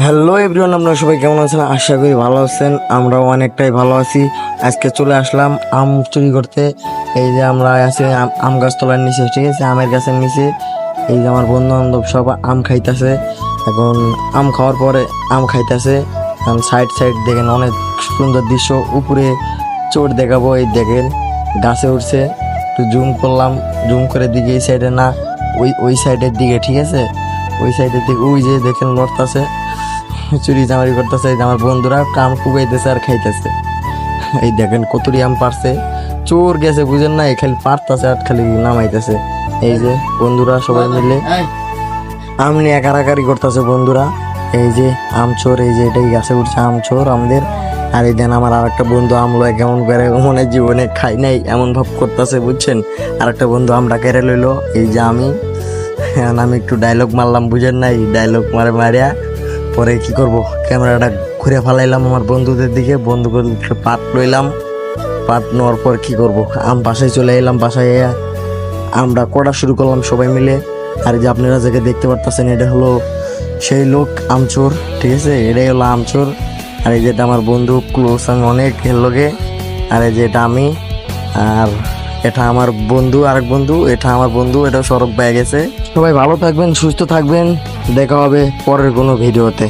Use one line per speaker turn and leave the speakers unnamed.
Hello everyone, আপনারা সবাই কেমন আছেন? আশা করি ভালো আছেন। আমরাও অনেকটাই ভালো আছি। আজকে চলে আসলাম আম চুরি করতে। এই যে আমরা আছি আম গাছ তলার নিচে, ঠিক আছে, আমের গাছের নিচে। এই যে আমার বন্ধু বান্ধব সব আম খাইতেছে। এখন আম খাওয়ার পরে আম খাইতেছে। কারণ সাইড সাইড দেখেন অনেক সুন্দর দৃশ্য। উপরে চোর দেখাবো, এই দেখেন গাছে উঠছে। একটু জুম করলাম, জুম করে দিকে এই সাইডে না, ওই সাইডের দিকে, ঠিক আছে, ওই সাইডের দিকে ওই যে দেখেন লড়তাছে, চুরি চামারি করতেছে। এই যে আমার বন্ধুরা কাম কুবাইতেছে আর খাইতেছে। এই দেখেন কতরি আম পারছে, চোর গেছে বুঝেন না, খালি পারতেছে আর খালি নামাইতেছে। এই যে বন্ধুরা সবাই মিলে আম নিয়ে কারাকারি করতেছে বন্ধুরা। এই যে আম চোর, এই যে এটাই গাছে উঠছে আম চোর আমাদের। আর এই দেন আমার আর একটা বন্ধু আম লয় কেমন করে, মনে জীবনে খাই নাই এমন ভাব করতেছে বুঝছেন। আর একটা বন্ধু আমরা কেড়ে লইলো। এই যে আমি একটু ডায়লগ মারলাম বুঝেন নাই, ডায়লগ মারিয়া পরে কি করব, ক্যামেরাটা ঘুরে ফালাইলাম আমার বন্ধুদের দিকে। বন্ধুদের পাট লইলাম, পাট নেওয়ার পর কি করব, আম বাসায় চলে এলাম। বাসায় আমরা করা শুরু করলাম সবাই মিলে। আর যে আপনারা যাকে দেখতে পারতেছেন এটা হলো সেই লোক আমচোর, ঠিক আছে, এটাই হলো আমচোর। আর এই যেটা আমার বন্ধু ক্লোজ, আমি অনেক এর লগে। আর এই যে এটা আমি, আর এটা আমার বন্ধু, আরেক বন্ধু, এটা আমার বন্ধু, এটা সড়ক পেয়ে গেছে। সবাই ভালো থাকবেন, সুস্থ থাকবেন, দেখা হবে পরের কোনো ভিডিওতে।